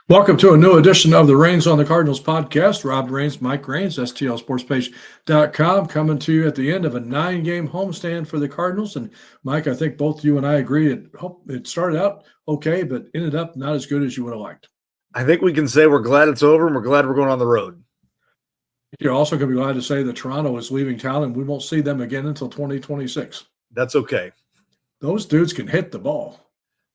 Welcome to a new edition of the Reigns on the Cardinals podcast. Rob Reigns, Mike Reigns, STLSportsPage.com, coming to you at the end of a 9-game homestand for the Cardinals. And Mike, I think both you and I agree it started out okay, but ended up not as good as you would have liked. I think we can say we're glad it's over and we're glad we're going on the road. You're also going to be glad to say that Toronto is leaving town and we won't see them again until 2026. That's okay. Those dudes can hit the ball.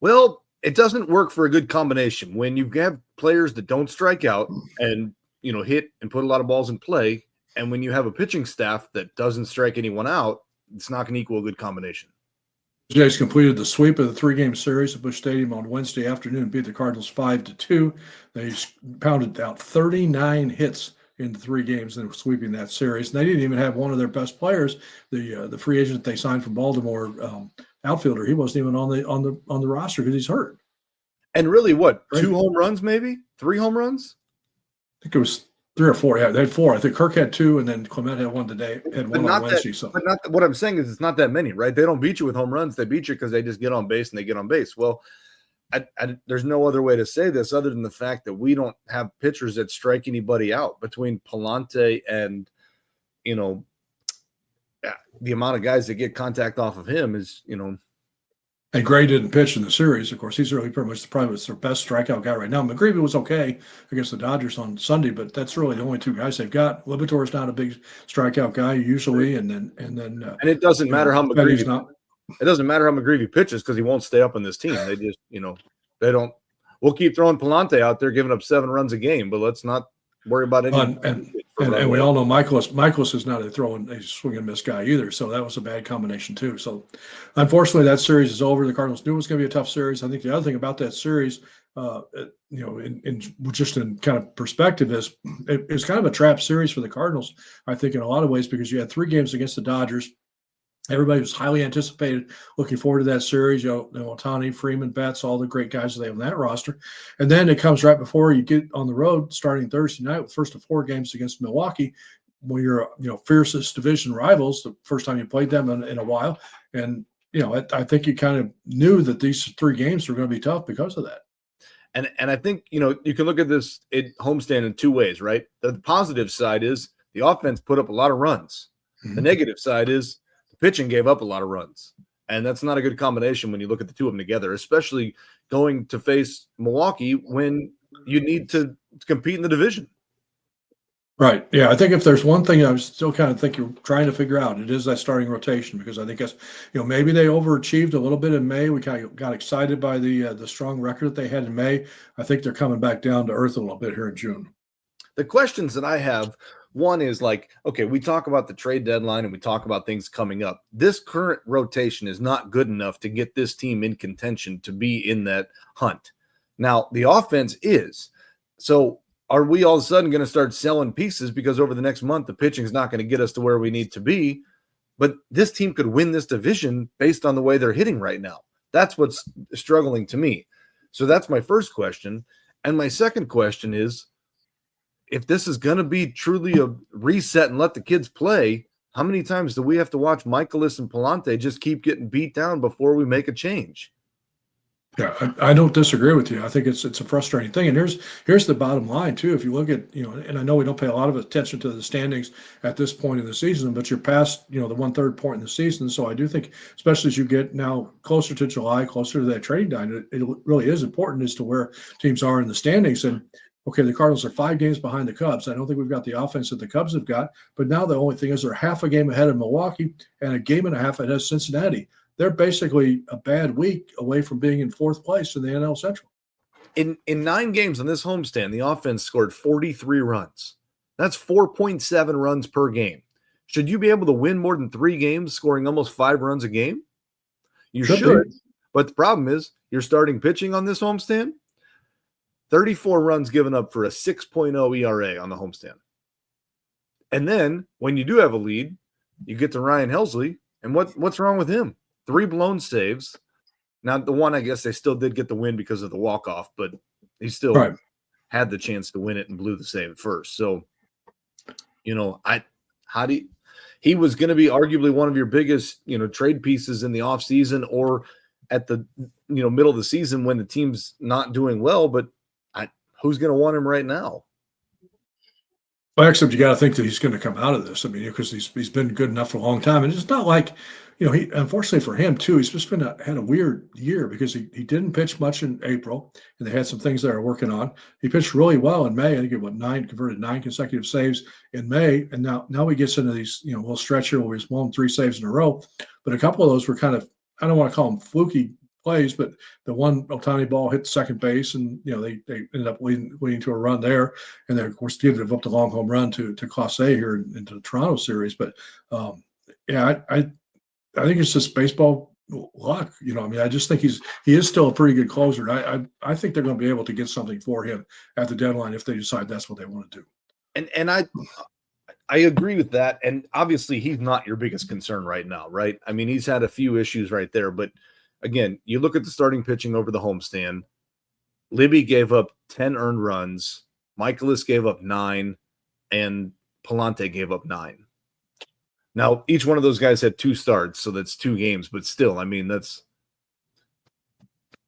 Well, it doesn't work for a good combination. When you have players that don't strike out and, hit and put a lot of balls in play, and when you have a pitching staff that doesn't strike anyone out, it's not going to equal a good combination. Jays completed the sweep of the 3-game series at Busch Stadium on Wednesday afternoon, beat the Cardinals 5-2. They pounded out 39 hits in the 3 games and sweeping that series. And they didn't even have one of their best players, the free agent they signed from Baltimore, outfielder. He wasn't even on the roster because he's hurt. And really, what, 2 home runs, maybe 3 home runs? I think it was 3 or 4. Yeah, they had 4. I think Kirk had 2, and then Clement had one today. Had one on Wednesday. But not what I'm saying is it's not that many, right? They don't beat you with home runs. They beat you because they just get on base and they get on base. Well, there's no other way to say this other than the fact that we don't have pitchers that strike anybody out. Between Palante and the amount of guys that get contact off of him is, And Gray didn't pitch in the series. Of course, he's really pretty much their best strikeout guy right now. McGreevy was okay against the Dodgers on Sunday, but that's really the only 2 guys they've got. Libator's not a big strikeout guy usually, and it doesn't matter how McGreevy not. It doesn't matter how McGreevy pitches because he won't stay up on this team. They just, they don't. We'll keep throwing Palante out there, giving up 7 runs a game, but let's not worry about anything. And we all know Michaelis is not a swing and miss guy either. So that was a bad combination too. So unfortunately that series is over. The Cardinals knew it was going to be a tough series. I think the other thing about that series, in kind of perspective is it's kind of a trap series for the Cardinals, I think, in a lot of ways, because you had 3 games against the Dodgers. Everybody was highly anticipated, looking forward to that series. Ohtani, Freeman, Betts, all the great guys that they have on that roster. And then it comes right before you get on the road starting Thursday night with first of 4 games against Milwaukee, when you're, fiercest division rivals, the first time you played them in a while. And, I think you kind of knew that these 3 games were going to be tough because of that. And I think, you can look at this homestand in 2 ways, right? The positive side is the offense put up a lot of runs. Mm-hmm. The negative side is pitching gave up a lot of runs, and that's not a good combination when you look at the 2 of them together, especially going to face Milwaukee when you need to compete in the division. Right. Yeah. I think if there's one thing I still kind of think you're trying to figure out, it is that starting rotation, because I think that's, maybe they overachieved a little bit in May. We kind of got excited by the strong record that they had in May. I think they're coming back down to earth a little bit here in June. The questions that I have, one is okay, we talk about the trade deadline and we talk about things coming up. This current rotation is not good enough to get this team in contention to be in that hunt. Now, the offense is. So are we all of a sudden going to start selling pieces because over the next month, the pitching is not going to get us to where we need to be? But this team could win this division based on the way they're hitting right now. That's what's struggling to me. So that's my first question. And my second question is, if this is going to be truly a reset and let the kids play, how many times do we have to watch Michaelis and Palante just keep getting beat down before we make a change? Yeah, I don't disagree with you. I think it's a frustrating thing. And here's the bottom line too. If you look at, and I know we don't pay a lot of attention to the standings at this point in the season, but you're past, the 1/3 point in the season. So I do think, especially as you get now closer to July, closer to that trading deadline, it really is important as to where teams are in the standings. And okay, the Cardinals are 5 games behind the Cubs. I don't think we've got the offense that the Cubs have got, but now the only thing is they're half a game ahead of Milwaukee and a game and a half ahead of Cincinnati. They're basically a bad week away from being in 4th place in the NL Central. In 9 games on this homestand, the offense scored 43 runs. That's 4.7 runs per game. Should you be able to win more than 3 games scoring almost 5 runs a game? You should. But the problem is you're starting pitching on this homestand. 34 runs given up for a 6.0 ERA on the homestand. And then when you do have a lead, you get to Ryan Helsley, and what's wrong with him? 3 blown saves. Now, the one, I guess they still did get the win because of the walk-off, but he still had the chance to win it and blew the save at first. So, he was going to be arguably one of your biggest, trade pieces in the offseason or at the, middle of the season when the team's not doing well, but who's going to want him right now? Well, except you got to think that he's going to come out of this. I mean, because he's been good enough for a long time, and it's not like, he unfortunately for him too, he's just had a weird year because he didn't pitch much in April, and they had some things they were working on. He pitched really well in May. I think he converted 9 consecutive saves in May, and now he gets into these little stretch here where he's won 3 saves in a row, but a couple of those were kind of, I don't want to call them fluky plays, but the one Otani ball hit second base, and they ended up leading to a run there, and then of course gave up the long home run to Clase here into the Toronto series. But yeah, I think it's just baseball luck. I just think he is still a pretty good closer. I think they're going to be able to get something for him at the deadline if they decide that's what they want to do. And I agree with that. And obviously he's not your biggest concern right now, right? I mean, he's had a few issues right there, but again, you look at the starting pitching over the homestand. Libby gave up 10 earned runs. Michaelis gave up 9, and Palante gave up 9. Now, each one of those guys had 2 starts, so that's 2 games. But still, I mean, that's.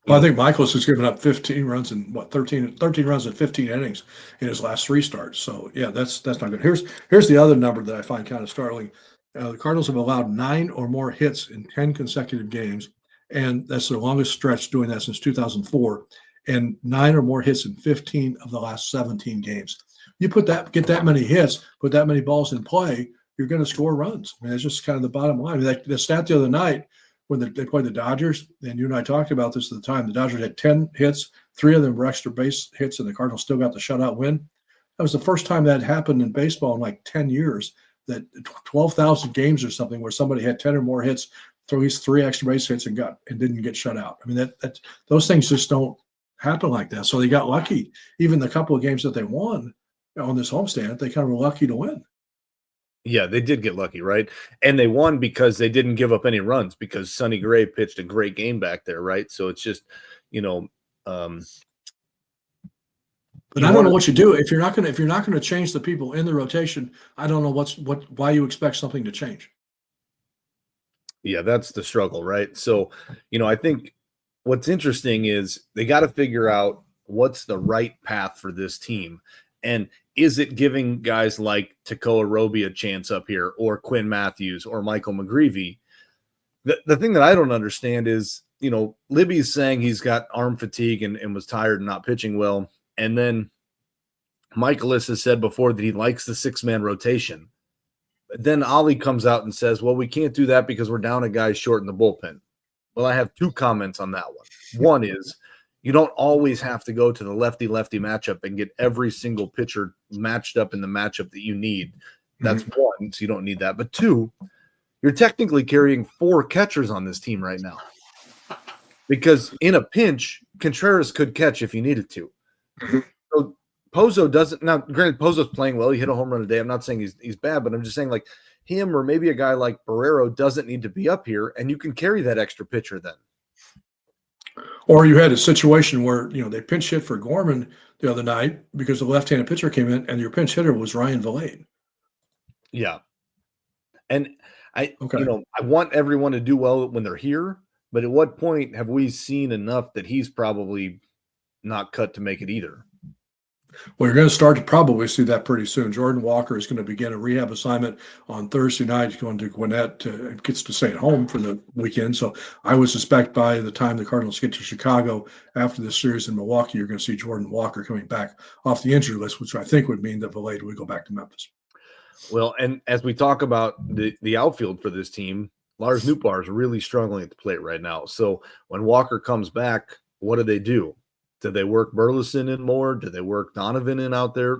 Well, I think Michaelis has given up 15 runs in 13 runs in 15 innings in his last 3 starts. So yeah, that's not good. Here's the other number that I find kind of startling. The Cardinals have allowed 9 or more hits in 10 consecutive games, and that's the longest stretch doing that since 2004. And 9 or more hits in 15 of the last 17 games. You get that many hits, put that many balls in play, you're going to score runs. I mean, that's just kind of the bottom line. The stat the other night when they played the Dodgers, and you and I talked about this at the time, the Dodgers had 10 hits, 3 of them were extra base hits, and the Cardinals still got the shutout win. That was the first time that happened in baseball in like 10 years, that 12,000 games or something where somebody had 10 or more hits, throw these 3 extra base hits and didn't get shut out. I mean, that those things just don't happen like that. So they got lucky. Even the couple of games that they won on this homestand, they kind of were lucky to win. Yeah, they did get lucky, right? And they won because they didn't give up any runs because Sonny Gray pitched a great game back there, right? So it's just, but I don't know what you do if you're not going to change the people in the rotation. I don't know why you expect something to change. Yeah, that's the struggle, right? So, I think what's interesting is they got to figure out what's the right path for this team. And is it giving guys like Tekoa Roby a chance up here, or Quinn Matthews, or Michael McGreevy? The thing that I don't understand is, Libby's saying he's got arm fatigue and was tired and not pitching well. And then Michaelis has said before that he likes the 6-man rotation. Then Ollie comes out and says, well, we can't do that because we're down a guy short in the bullpen. Well, I have 2 comments on that one. One is, you don't always have to go to the lefty-lefty matchup and get every single pitcher matched up in the matchup that you need. That's one, so you don't need that. But 2, you're technically carrying 4 catchers on this team right now. Because in a pinch, Contreras could catch if you needed to. So Pozo doesn't – now, granted, Pozo's playing well. He hit a home run today. I'm not saying he's bad, but I'm just saying, like, him or maybe a guy like Barrero doesn't need to be up here, and you can carry that extra pitcher then. Or you had a situation where, they pinch hit for Gorman the other night because the left-handed pitcher came in and your pinch hitter was Ryan Vilade. Yeah. And I want everyone to do well when they're here, but at what point have we seen enough that he's probably not cut to make it either? Well, you're going to start to probably see that pretty soon. Jordan Walker is going to begin a rehab assignment on Thursday night. He's going to Gwinnett, gets to stay at home for the weekend. So I would suspect by the time the Cardinals get to Chicago after this series in Milwaukee, you're going to see Jordan Walker coming back off the injury list, which I think would mean that Vilade would go back to Memphis. Well, and as we talk about the outfield for this team, Lars Nootbaar is really struggling at the plate right now. So when Walker comes back, what do? Do they work Burleson in more? Do they work Donovan in out there?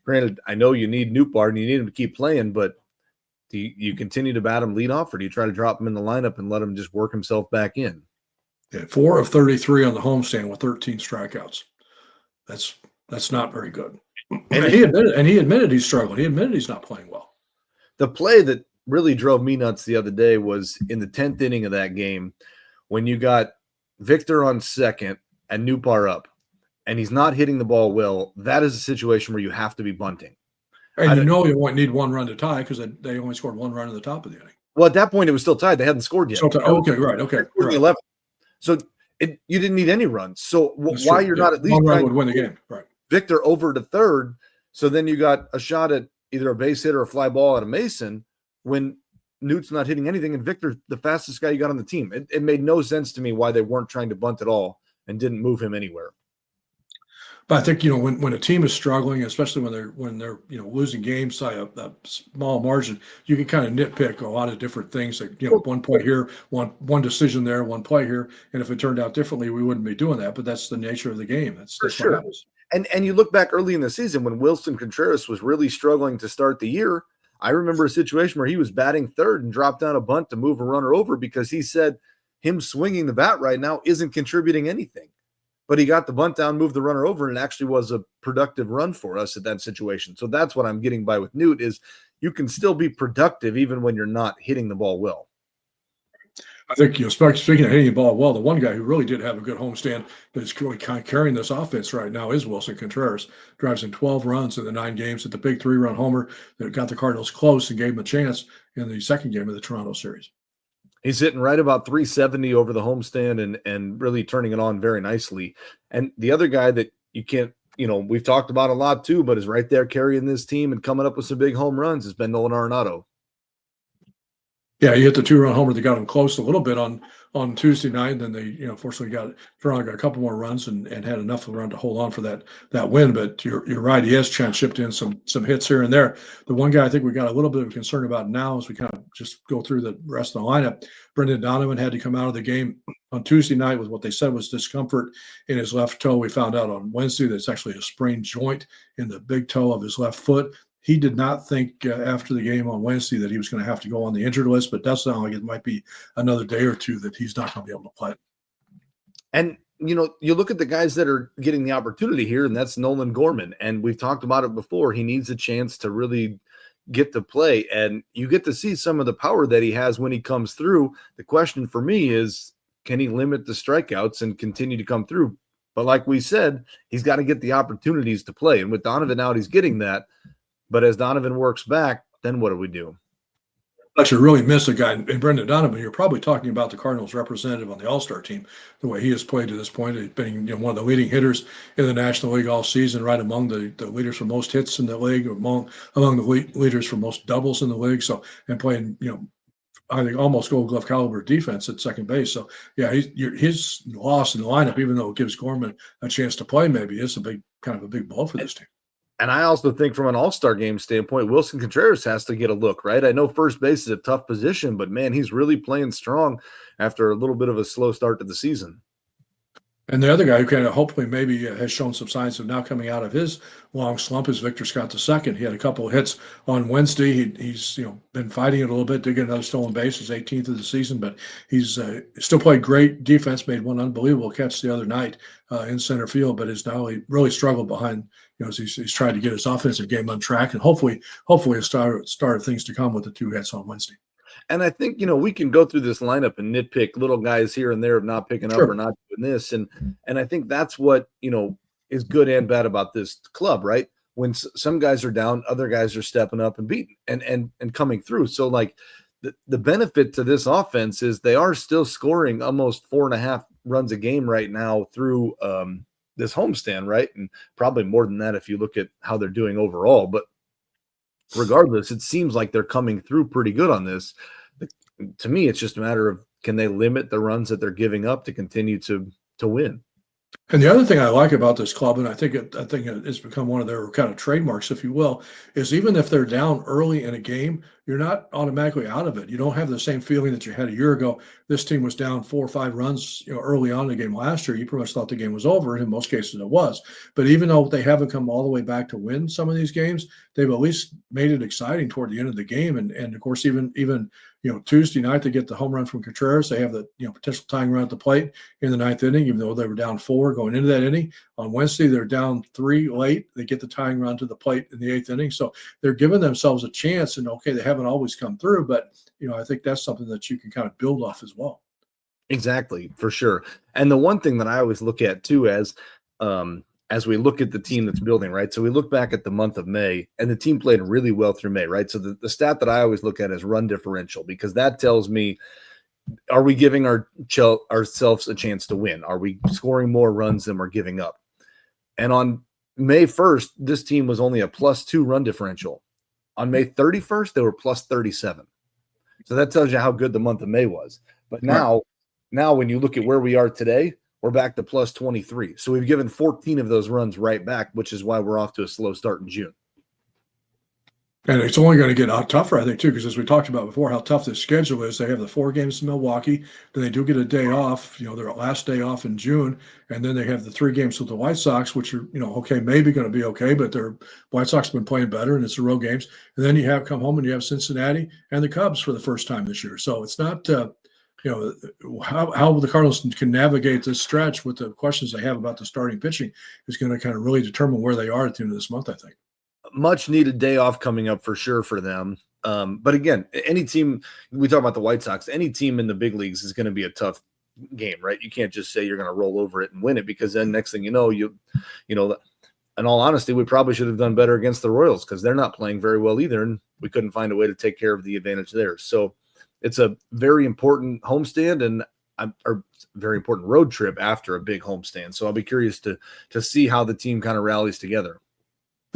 Granted, I know you need Nootbaar and you need him to keep playing, but do you continue to bat him leadoff, or do you try to drop him in the lineup and let him just work himself back in? Yeah, 4 of 33 on the homestand with 13 strikeouts. That's not very good. And he admitted he's struggling. He admitted he's not playing well. The play that really drove me nuts the other day was in the 10th inning of that game when you got Victor on second and Nootbaar up, and he's not hitting the ball well. That is a situation where you have to be bunting. And you only need 1 run to tie because they only scored 1 run at the top of the inning. Well, at that point, it was still tied. They hadn't scored yet. Okay, right. Okay. Right. 11. So You didn't need any runs. So That's why true. you're Yeah. not at least One run trying would to win the get game, right? Victor over to third, so then you got a shot at either a base hit or a fly ball at a Mason when Newt's not hitting anything, and Victor's the fastest guy you got on the team. It made no sense to me why they weren't trying to bunt at all and didn't move him anywhere. But I think when a team is struggling, especially when they're losing games by a small margin, you can kind of nitpick a lot of different things. Like one play here, one decision there, one play here, and if it turned out differently, we wouldn't be doing that. But that's the nature of the game. For That's what sure. happens. And you look back early in the season when Wilson Contreras was really struggling to start the year. I remember a situation where he was batting third and dropped down a bunt to move a runner over because he said him swinging the bat right now isn't contributing anything. But he got the bunt down, moved the runner over, and it actually was a productive run for us at that situation. So that's what I'm getting by with Newt is you can still be productive even when you're not hitting the ball well. I think, speaking of hitting the ball well, the one guy who really did have a good homestand that's really kind of carrying this offense right now is Wilson Contreras. Drives in 12 runs in the 9 games at the big 3-run homer that got the Cardinals close and gave them a chance in the second game of the Toronto series. He's hitting right about 370 over the homestand and really turning it on very nicely. And the other guy that you can't, we've talked about a lot too, but is right there carrying this team and coming up with some big home runs has been Nolan Arenado. Yeah, he hit the 2-run homer that got him close a little bit on Tuesday night. And then they, fortunately Toronto got a couple more runs and had enough of a run to hold on for that win. But you're right, he has chipped in some hits here and there. The one guy I think we got a little bit of concern about now as we kind of just go through the rest of the lineup, Brendan Donovan had to come out of the game on Tuesday night with what they said was discomfort in his left toe. We found out on Wednesday that it's actually a sprained joint in the big toe of his left foot. He did not think after the game on Wednesday that he was going to have to go on the injured list, but it does sound like it might be another day or two that he's not going to be able to play. And, you look at the guys that are getting the opportunity here, and that's Nolan Gorman. And we've talked about it before. He needs a chance to really get to play, and you get to see some of the power that he has when he comes through. The question for me is, can he limit the strikeouts and continue to come through? But like we said, he's got to get the opportunities to play. And with Donovan out, he's getting that. But as Donovan works back, then what do we do? But you really miss a guy in Brendan Donovan. You're probably talking about the Cardinals representative on the All-Star team, the way he has played to this point. He's been one of the leading hitters in the National League all season, right among the leaders for most hits in the league, among the leaders for most doubles in the league. So, and playing, I think almost Gold Glove caliber defense at second base. So, yeah, his loss in the lineup, even though it gives Gorman a chance to play, maybe is a big blow for this team. And I also think from an all-star game standpoint, Wilson Contreras has to get a look, right? I know first base is a tough position, but man, he's really playing strong after a little bit of a slow start to the season. And the other guy who kind of hopefully maybe has shown some signs of now coming out of his long slump is Victor Scott II. He had a couple of hits on Wednesday. He's been fighting it a little bit to get another stolen base, his 18th of the season, but he's still played great defense. Made one unbelievable catch the other night in center field, but has now really struggled behind. As he's tried to get his offensive game on track, and hopefully a start of things to come with the 2 hits on Wednesday. And I think, we can go through this lineup and nitpick little guys here and there of not picking up or not doing this. And I think that's what, is good and bad about this club, right? When some guys are down, other guys are stepping up and beating and coming through. So like the benefit to this offense is they are still scoring almost 4.5 runs a game right now through this homestand, right? And probably more than that if you look at how they're doing overall. But regardless, it seems like they're coming through pretty good on this. To me, it's just a matter of, can they limit the runs that they're giving up to continue to win? And the other thing I like about this club, and I think it's become one of their kind of trademarks, if you will, is even if they're down early in a game, you're not automatically out of it. You don't have the same feeling that you had a year ago. This team was down 4 or 5 runs, early on in the game last year. You pretty much thought the game was over, and in most cases it was. But even though they haven't come all the way back to win some of these games, they've at least made it exciting toward the end of the game. And of course, even Tuesday night they get the home run from Contreras. They have the potential tying run at the plate in the 9th inning, even though they were down 4 going into that inning. On Wednesday, they're down 3 late. They get the tying run to the plate in the 8th inning. So they're giving themselves a chance. And okay, they haven't always come through, but I think that's something that you can kind of build off as well. Exactly, for sure. And the one thing that I always look at too, as we look at the team that's building, right? So we look back at the month of May, and the team played really well through May, right? So the stat that I always look at is run differential, because that tells me are we giving ourselves a chance to win? Are we scoring more runs than we're giving up? And on May 1st, this team was only a +2 run differential. On May 31st, they were +37. So that tells you how good the month of May was. But now when you look at where we are today, we're back to +23. So we've given 14 of those runs right back, which is why we're off to a slow start in June. And it's only going to get tougher, I think, too, because as we talked about before, how tough this schedule is. They have the 4 games in Milwaukee, then they do get a day off, their last day off in June, and then they have the 3 games with the White Sox, which are, okay, maybe going to be okay, but their White Sox have been playing better, and it's the road games. And then you have come home and you have Cincinnati and the Cubs for the first time this year. So it's not, how the Cardinals can navigate this stretch with the questions they have about the starting pitching is going to kind of really determine where they are at the end of this month, I think. Much needed day off coming up for sure for them. But again, any team, we talk about the White Sox, any team in the big leagues is going to be a tough game, right? You can't just say you're going to roll over it and win it, because then next thing you know, in all honesty, we probably should have done better against the Royals because they're not playing very well either. And we couldn't find a way to take care of the advantage there. So it's a very important homestand and a very important road trip after a big homestand. So I'll be curious to see how the team kind of rallies together.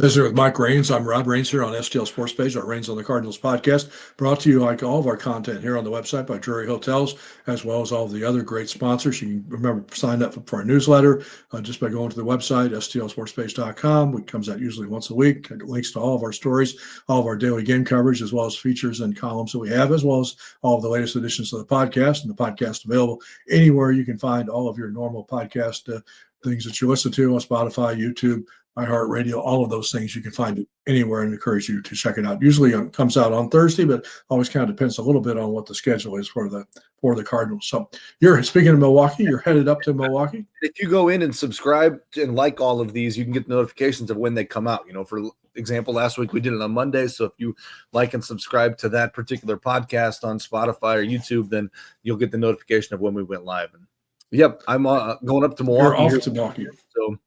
Visiting with Mike Rains. I'm Rob Rains here on STL Sports Page, our Rains on the Cardinals podcast, brought to you like all of our content here on the website by Drury Hotels, as well as all of the other great sponsors. You can remember sign up for our newsletter just by going to the website, stlsportspage.com. It comes out usually once a week. It links to all of our stories, all of our daily game coverage, as well as features and columns that we have, as well as all of the latest editions of the podcast, and the podcast available anywhere you can find all of your normal podcast things that you listen to on Spotify, YouTube, iHeartRadio, all of those things you can find it anywhere, and encourage you to check it out. Usually it comes out on Thursday, but always kind of depends a little bit on what the schedule is for the Cardinals. So you're speaking of Milwaukee, you're headed up to Milwaukee. If you go in and subscribe and like all of these, you can get notifications of when they come out. For example, last week we did it on Monday. So if you like and subscribe to that particular podcast on Spotify or YouTube, then you'll get the notification of when we went live. And yep, I'm going up to Milwaukee. You're off to Milwaukee. So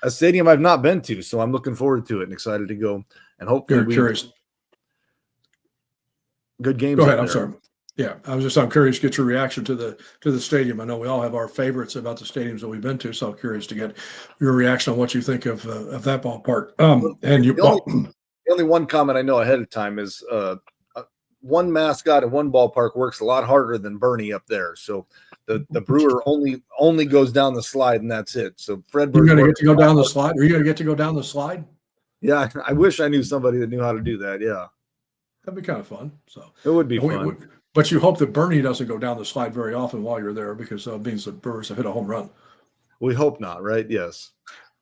a stadium I've not been to, so I'm looking forward to it and excited to go. And hopefully curious. Good games. Go ahead. I'm sorry. Yeah, I'm curious to get your reaction to the stadium. I know we all have our favorites about the stadiums that we've been to, so I'm curious to get your reaction on what you think of that ballpark. The only one comment I know ahead of time is one mascot and one ballpark works a lot harder than Bernie up there. So the brewer only goes down the slide and that's it. So Fred, you're going to get to go down the slide. Are you going to get to go down the slide? Yeah, I wish I knew somebody that knew how to do that. Yeah, that'd be kind of fun. So it would be fun. But you hope that Bernie doesn't go down the slide very often while you're there, because it means the Brewers have hit a home run. We hope not, right? Yes.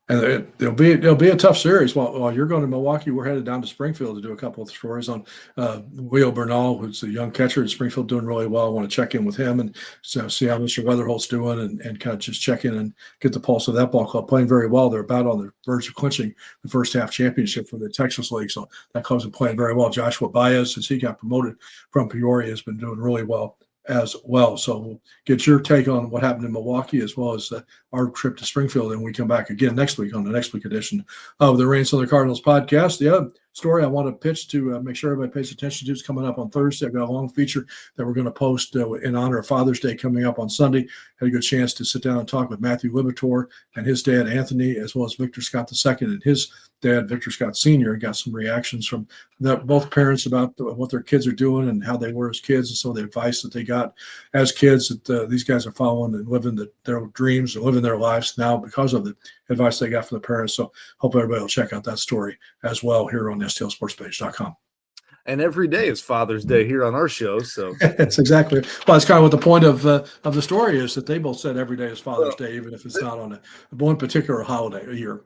And it'll be a tough series. While you're going to Milwaukee, we're headed down to Springfield to do a couple of stories on Will Bernal, who's a young catcher in Springfield, doing really well. I want to check in with him and see how Mr. Weatherholt's doing, and kind of just check in and get the pulse of that ball club. Playing very well. They're about on the verge of clinching the first half championship for the Texas League. So that club's been playing very well. Joshua Baez, since he got promoted from Peoria, has been doing really well as well. So we'll get your take on what happened in Milwaukee, as well as our trip to Springfield, and we come back again next week on the next week edition of the Rains on the Cardinals podcast. The other story I want to pitch to make sure everybody pays attention to is coming up on Thursday. I've got a long feature that we're going to post in honor of Father's Day coming up on Sunday. Had a good chance to sit down and talk with Matthew Libator and his dad, Anthony, as well as Victor Scott II and his dad, Victor Scott Sr., and got some reactions from both parents about what their kids are doing and how they were as kids, and some of the advice that they got as kids that these guys are following and living their dreams and living their lives now because of the advice they got from the parents. So hope everybody will check out that story as well here on stlsportspage.com. And every day is Father's Day here on our show. So that's exactly. Well, that's kind of what the point of the story is, that they both said every day is Father's Day, even if it's not on one particular holiday a year.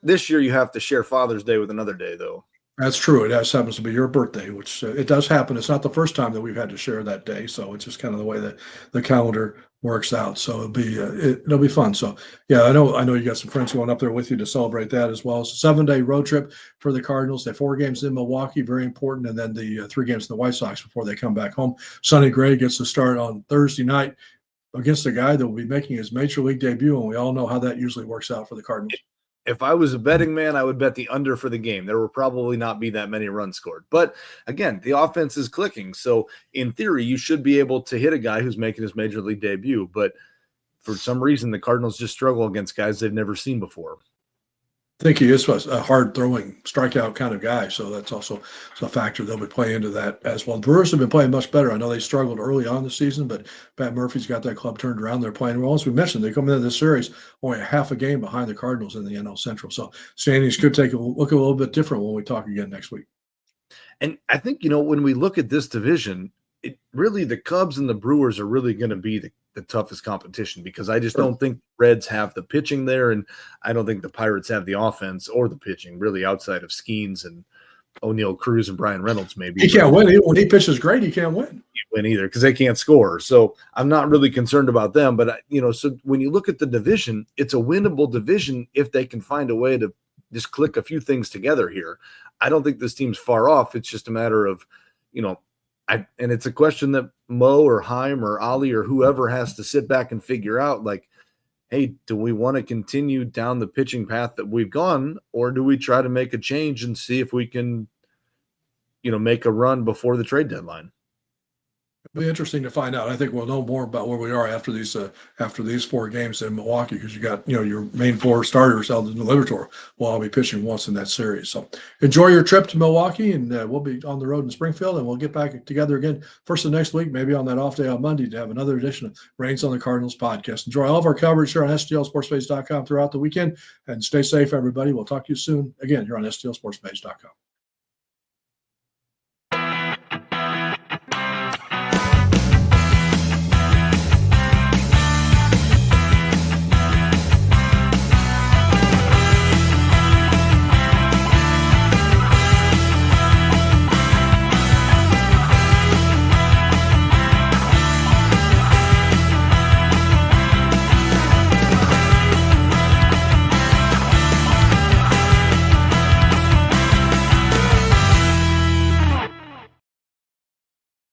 This year you have to share Father's Day with another day, though. That's true. It happens to be your birthday, which it does happen. It's not the first time that we've had to share that day, so it's just kind of the way that the calendar works out. So it'll be fun. So yeah, I know you got some friends going up there with you to celebrate that as well. It's a 7-day road trip for the Cardinals. They have 4 games in Milwaukee, very important, and then the 3 games in the White Sox before they come back home. Sonny Gray gets to start on Thursday night against a guy that will be making his major league debut, and we all know how that usually works out for the Cardinals. if I was a betting man, I would bet the under for the game. There will probably not be that many runs scored. But again, the offense is clicking. So in theory, you should be able to hit a guy who's making his major league debut. But for some reason, the Cardinals just struggle against guys they've never seen before. I think he is a hard throwing strikeout kind of guy. So that's also a factor they'll be playing into that as well. The Brewers have been playing much better. I know they struggled early on in the season, but Pat Murphy's got that club turned around. They're playing well. As we mentioned, they come into this series only a half a game behind the Cardinals in the NL Central. So standings could take look a little bit different when we talk again next week. And I think, when we look at this division, it really, the Cubs and the Brewers are really going to be the toughest competition, because I just don't think Reds have the pitching there, and I don't think the Pirates have the offense or the pitching, really, outside of Skeens and O'Neill Cruz and Brian Reynolds. Maybe he can't win. When he pitches great, he can't win. Can't win either, because they can't score. So I'm not really concerned about them. But so when you look at the division, it's a winnable division if they can find a way to just click a few things together here. I don't think this team's far off. It's just a matter of, and it's a question that Mo or Heim or Ali or whoever has to sit back and figure out, like, hey, do we want to continue down the pitching path that we've gone, or do we try to make a change and see if we can, make a run before the trade deadline? It'll be interesting to find out. I think we'll know more about where we are after these 4 games in Milwaukee, because you got your main 4 starters out in the Libertor will all be pitching once in that series. So enjoy your trip to Milwaukee, and we'll be on the road in Springfield, and we'll get back together again first of next week, maybe on that off day on Monday, to have another edition of Reigns on the Cardinals podcast. Enjoy all of our coverage here on STLSportsPage.com throughout the weekend, and stay safe, everybody. We'll talk to you soon again here on STLSportsPage.com.